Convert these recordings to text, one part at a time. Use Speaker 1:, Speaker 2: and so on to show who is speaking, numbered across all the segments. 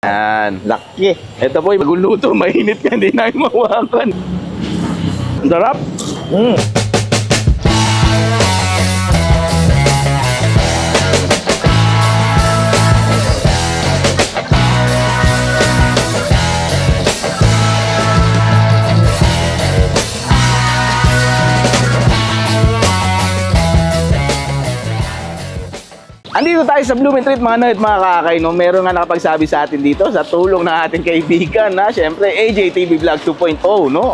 Speaker 1: Yan, laki. Ito po, maguluto, mainit ka, hindi na mawakan. Ang sarap. Andito tayo sa Blooming Treat mga Noid, mga kakay, no? Meron nga nakapagsabi sa atin dito sa tulong ng ating kaibigan na syempre AJ TV Vlog 2.0, no?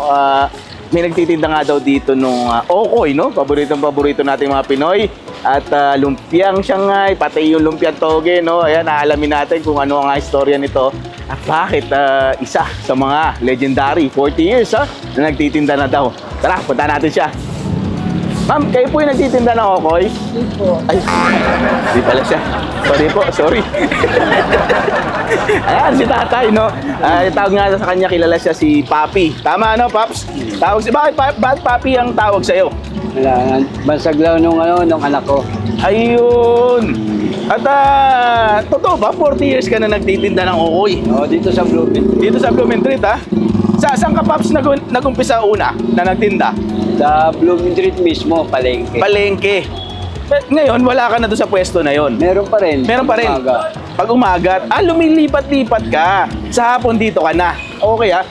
Speaker 1: May nagtitinda nga daw dito nung okoy, no? Paborito nating mga Pinoy. At lumpiang Shanghai, pati yung lumpiang toge, no? Ayan, aalamin natin kung ano ang istorya nito. At bakit isa sa mga legendary 40 years na nagtitinda na daw. Tara, punta natin siya. Ma'am, kayo po yung nagtitinda ng okoy?
Speaker 2: Hindi po.
Speaker 1: Ay, hindi pala siya. Sorry po, sorry. Ayan, si tatay, no? Tawag nga sa kanya, kilala siya si Papi. Tama, no, Paps? Tawag si... Bakit Papi ang tawag sa'yo?
Speaker 2: Wala, bansaglaw nung anak ko.
Speaker 1: Ayun. At totoo ba, 40 years ka na nagtitinda ng okoy?
Speaker 2: Oo, dito sa Blooming.
Speaker 1: Dito sa Blooming Treat, ha? Saan ka, Paps, nag-umpisa una na nagtinda?
Speaker 2: Sa Blooming Treat mismo, palengke.
Speaker 1: Palengke. Ngayon, wala ka na doon sa pwesto na yon.
Speaker 2: Meron pa rin.
Speaker 1: Meron pa rin.
Speaker 2: Umaga.
Speaker 1: Pag umagat, lumilipat-lipat ka. Sa hapon dito ka na. Okay, ha?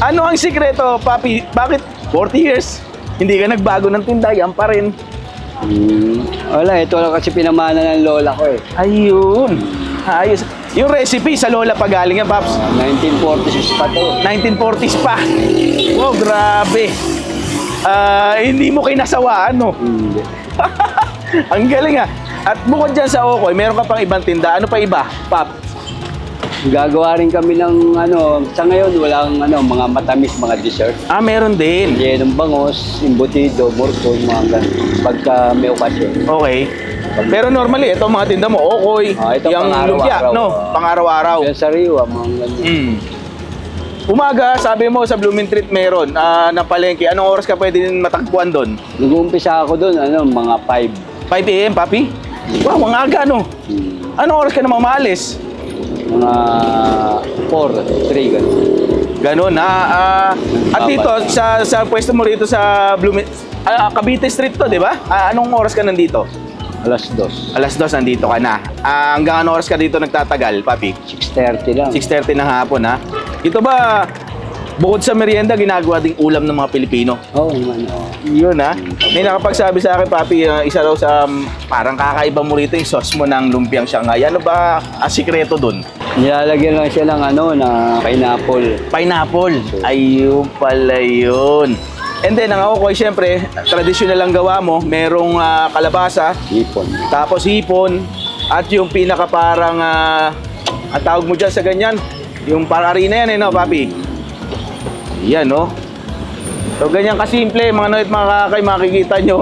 Speaker 1: Ano ang sikreto, Papi? Bakit 40 years? Hindi ka nagbago ng tinda, yan pa rin.
Speaker 2: Wala, ito lang kasi pinamana ng lola ko eh.
Speaker 1: Ayun. Ayos. Yung recipe sa lola pa galing yan, Paps.
Speaker 2: 1946 pa to.
Speaker 1: 1940s pa. Wow, grabe. Hindi mo kinasawaan, no?
Speaker 2: Hindi.
Speaker 1: Ang galing, ha? At bukod dyan sa okoy, meron ka pang ibang tinda. Ano pa iba, Pap?
Speaker 2: Gagawa rin kami ng sa ngayon walang mga matamis, mga dessert.
Speaker 1: Meron din.
Speaker 2: Yenong bangos, imbutido, morcon, mga ganun. Pagka may okasyon.
Speaker 1: Okay. Pero normally, ito mga tinda mo, okoy,
Speaker 2: ito
Speaker 1: yung lumpia, no? Pang-araw-araw.
Speaker 2: Yung sariwa, mga ganun.
Speaker 1: Umaga, sabi mo sa Blooming Treat meron na palengke. Anong oras ka pwede matagpuan doon?
Speaker 2: Nag-uumpisa ako doon, mga 5.
Speaker 1: 5 AM, Papi? Wow, ang aga, no? Anong oras ka naman maalis?
Speaker 2: Mga 4, 3, ganun.
Speaker 1: Ganun, ha? At dito, sa pwesto mo rito sa Blooming... Cavite Street to, di ba? Anong oras ka nandito?
Speaker 2: Alas 2.
Speaker 1: Alas 2 nandito ka na. Hanggang anong oras ka dito nagtatagal, Papi?
Speaker 2: 6:30 lang.
Speaker 1: 6:30 ng hapon, ha? Ito ba, bukod sa merienda, ginagawa ding ulam ng mga Pilipino?
Speaker 2: Oo, naman.
Speaker 1: Yun, ha? May nakapagsabi sa akin, Papi, isa daw sa parang kakaiba mo rito yung sauce mo ng lumpiang Shanghai. Ano ba ang sikreto dun?
Speaker 2: Nilalagyan lang siya ng na pineapple.
Speaker 1: Pineapple. Ayun pala yun. And then, ang okoy, syempre, traditional ang gawa mo. Merong kalabasa.
Speaker 2: Hipon.
Speaker 1: Tapos hipon. At yung pinaka parang, ang tawag mo dyan sa ganyan, yung parang harina yan, no, Papi? Yan, no? So, ganyan kasimple, mga Noid, mga kakay, makikita nyo.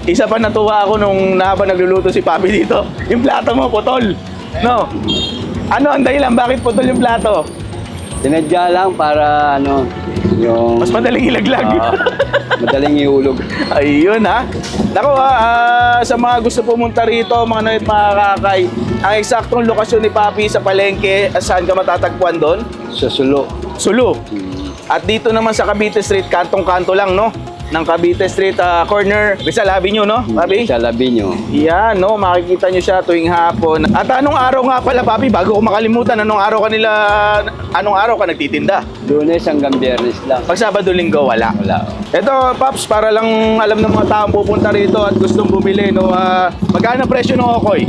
Speaker 1: Isa pa natuwa ako nung habang nagluluto si Papi dito. Yung plato mo, putol. No? Ano ang dahilan? Bakit putol yung plato?
Speaker 2: Tinadya lang para yung...
Speaker 1: Mas madaling ilaglag.
Speaker 2: Madaling ihulog.
Speaker 1: Ayun, ha? Naku, sa mga gusto pumunta rito, mga Noid, mga kakay, ang eksaktong lokasyon ni Papi sa palengke, saan ka matatagpuan doon?
Speaker 2: Sa Sulo.
Speaker 1: Sulo. At dito naman sa Cavite Street, kantong-kanto lang, no? Ng Cavite Street, corner, Rizal Avenue, no, Papi?
Speaker 2: Sa Labinyo.
Speaker 1: Yan, no? Makikita nyo siya tuwing hapon. At anong araw nga pala, Papi, bago ko makalimutan, anong araw ka nagtitinda?
Speaker 2: Lunes hanggang Biyernes lang.
Speaker 1: Pag Sabado, Linggo, wala.
Speaker 2: Wala.
Speaker 1: Ito, Paps, para lang alam ng mga taong pupunta rito at gustong bumili, no? Magkano ang presyo ng okoy?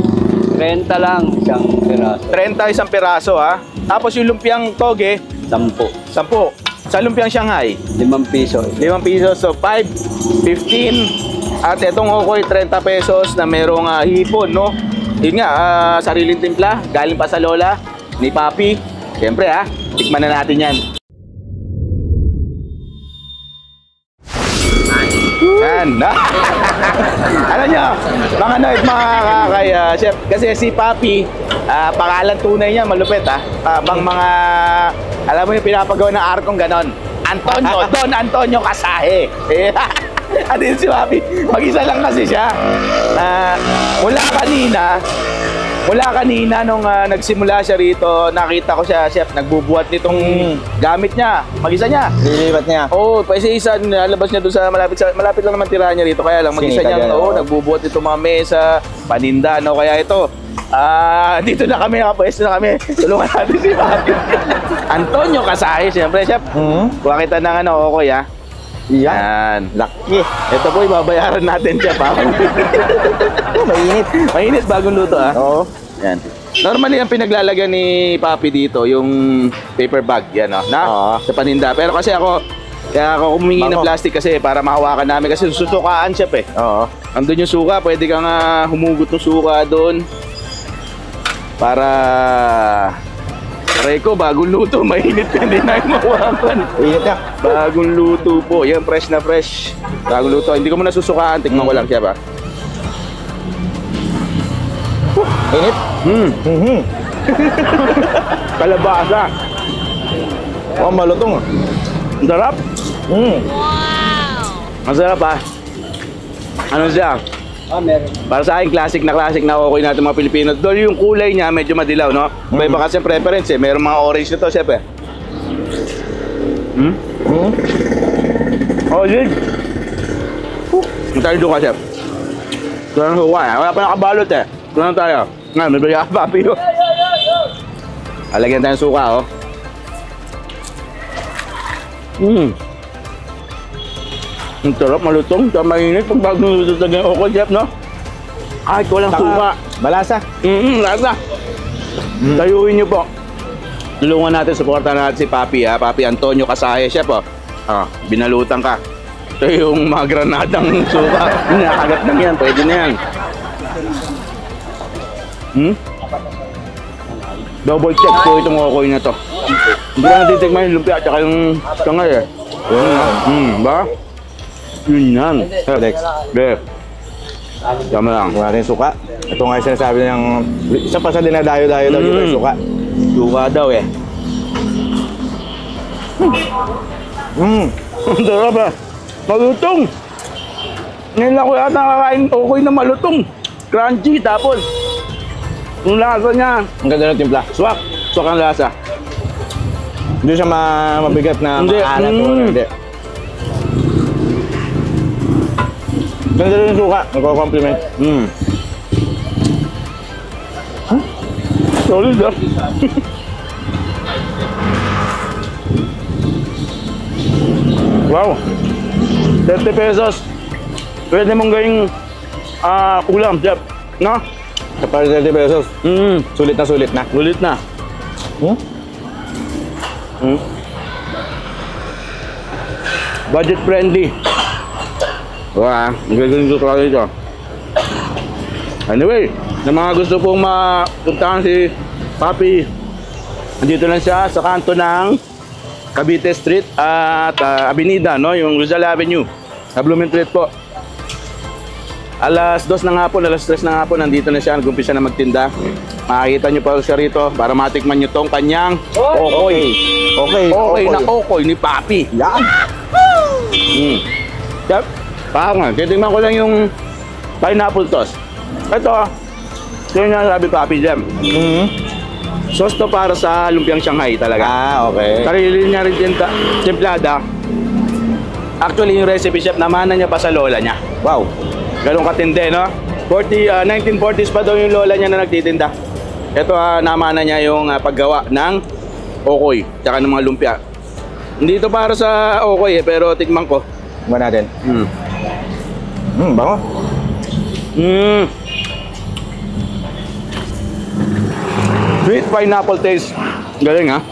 Speaker 2: 30 lang, isang piraso.
Speaker 1: 30 isang piraso, ha? Tapos yung lumpiang toge,
Speaker 2: 10.
Speaker 1: 10. Sa lumpiang Shanghai,
Speaker 2: 5 piso.
Speaker 1: 5 pesos. So, 5, 15. At itong okoy, 30 pesos na merong hipon, no? Yun nga, sariling timpla, galing pa sa lola ni Papi. Siyempre, tikman na natin yan. Yan. Alam nyo, mga Noid, mga kakay, chef, kasi si Papi, pangalan tunay niya, malupit, bang mga, alam mo yung pinapagawa ng arkong ganon, Antonio, Don Antonio Kasahe. At yun si Papi, mag-isa lang kasi siya. Mula kanina, Mula kanina nung nagsimula siya rito, nakita ko siya, chef, nagbubuhat nitong gamit niya, mag-isa niya.
Speaker 3: Lilipat niya.
Speaker 1: Oo, isa nalabas niya doon sa malapit lang naman tirahan niya rito. Kaya lang mag-isa
Speaker 3: Sinita
Speaker 1: niya,
Speaker 3: dyan, oo.
Speaker 1: nagbubuhat nitong mga mesa, paninda, no? Kaya ito, dito na kami, nakapwesto na kami. Tulungan natin si Papi. Antonio Kasahe, siyempre, chef. Kuha kita ng Okoy, ha? Yan.
Speaker 3: Laki.
Speaker 1: Ito po, ibabayaran natin siya, pa.
Speaker 3: Mainit.
Speaker 1: Mainit, bagong luto, ha?
Speaker 3: Oo.
Speaker 1: Yan. Normally, ang pinaglalagyan ni Papi dito, yung paper bag, yan, no?
Speaker 3: Oo.
Speaker 1: Sa paninda. Pero kasi kaya ako humingi ng
Speaker 3: Bango.
Speaker 1: plastic kasi para mahawakan namin kasi susukaan siya, eh.
Speaker 3: Oo.
Speaker 1: Andun yung suka, pwede kang humugot ng suka doon. Para... Reko, bagong luto, mainit ka, hindi na yung mawakan.
Speaker 3: Init na.
Speaker 1: Bagong luto po. Yan, fresh na fresh. Bagong luto. Hindi ko muna susukaan. Tignan ko lang siya ba.
Speaker 3: Init.
Speaker 1: Kalabasa.
Speaker 3: Oh, malutong.
Speaker 1: Ang sarap. Ang sarap ha. Ano siya?
Speaker 2: Meron.
Speaker 1: Para sa akin, classic na okay natin mga Pilipino. Doon yung kulay niya, medyo madilaw, no? Iba kasi ang preference eh. Meron mga orange nito, chef eh. Oh, yun. Ang tayo doon ka, chef. Ito ang suka eh. Wala pa nakabalot eh. Ito na tayo. Nga, may baya ka, papi. Alagyan tayo ng suka, oh. Ang sarap, malutong. Sa mainit. Pag bagong luto talaga yung Okoy, chef, no? Kahit walang suka.
Speaker 3: Balasa.
Speaker 1: Lasa. Tayuin niyo po. Tulungan natin, supportan natin si Papi, ha? Papi Antonio Kasahe, chef, oh. Binalutan ka. Ito yung mga granadang suka. Nakagat lang yan, pwede na yan. Double check po itong Okoy na to. Hindi ko natitikman yung lumpia at saka yung kangay, eh. Ba? Yun yan.
Speaker 3: Alex.
Speaker 1: Bef. Tama lang.
Speaker 3: Wala rin suka. Ito nga yung sinasabi niyang isa pa sa dinadayo-dayo daw dito yung suka.
Speaker 1: Suka daw, eh. Ang sarap, ah. Malutong. Ngayon lang ko yata nakakain Okoy na malutong. Crunchy, tapos yung lasa niya,
Speaker 3: Ang ganda ng timpla.
Speaker 1: swak. Swak ang lasa.
Speaker 3: Hindi siya mabigat na
Speaker 1: Hindi.
Speaker 3: maalat o hindi. Ganda rin yung suka. Nagko-compliment.
Speaker 1: Solid, ah. Wow. 30 pesos. Pwede mong gawing ulam, chef. No?
Speaker 3: Sa para 30 pesos. Sulit na sulit na.
Speaker 1: Ulit na. Budget friendly. Wah, ang gagawin ko talaga ito. Anyway, na mga gusto pong mapuntahan si Papi, dito lang siya sa kanto ng Cavite Street at Avenida, no? Yung Rizal Avenue, sa Blooming Street po. Alas 2 na nga po, alas 3 na nga po, nandito na siya, nag-umpisa na magtinda. Makikita niyo pa siya rito para matikman niyo tong kanyang Okoy. Okay na Okoy ni Papi.
Speaker 3: Yan.
Speaker 1: Chef, nga, titignan ko lang yung pineapple toast. Ito, yun yung sabi Papi Jam. Sauce to para sa lumpiang Shanghai talaga.
Speaker 3: Okay.
Speaker 1: Sarili niya rin timplada. Actually, yung recipe, chef, namana niya pa sa lola niya.
Speaker 3: Wow.
Speaker 1: Ganun katindi, no? 1940s pa daw yung lola niya na nagtitinda. Ito, namana niya yung paggawa ng Okoy, tsaka ng mga lumpia. Hindi ito para sa Okoy, pero tikman ko.
Speaker 3: Tingnan natin. Bango.
Speaker 1: Sweet pineapple taste. Galing, ha?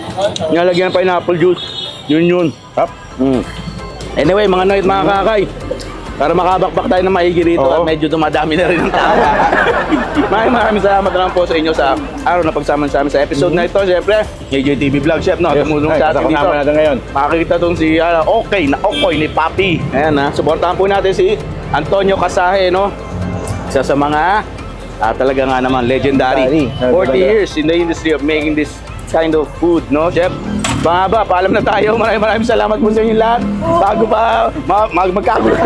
Speaker 1: Nilalagyan ng pineapple juice. Yun.
Speaker 3: Tap.
Speaker 1: Anyway, mga noit, mga kakay, para makabakbak tayo na maigi rito
Speaker 3: Oo.
Speaker 1: at medyo dumadami na rin ang tao. Maraming salamat naman po sa inyo sa araw na pagsama sa amin sa episode na ito. Siyempre, AJTV Vlog, chef, no? Tumulong sa atin dito.
Speaker 3: Kasama natin ngayon.
Speaker 1: Makikita tong si Okay na Okoy ni Papi. Ayan, ha? Supportahan po natin si Antonio Kasahe, no? Isa sa mga talaga nga naman legendary. 40 years in the industry of making this kind of food, no, chef? Banga, paalam na tayo. Maraming salamat po sa inyo lahat. Bago pa magkagulo.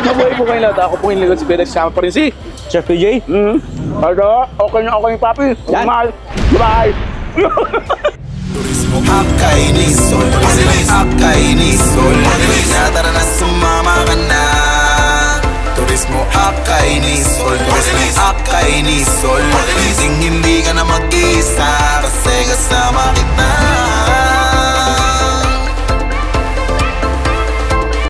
Speaker 1: Mabuhay po kayo lahat. Ako po yung lingkod si Bedex. Kasama pa rin si
Speaker 3: Chef PJ.
Speaker 1: Pero, okay na okay, papi.
Speaker 3: Yan.
Speaker 1: Mahal. Bye!
Speaker 4: Turismo Akainiso, Akainiso.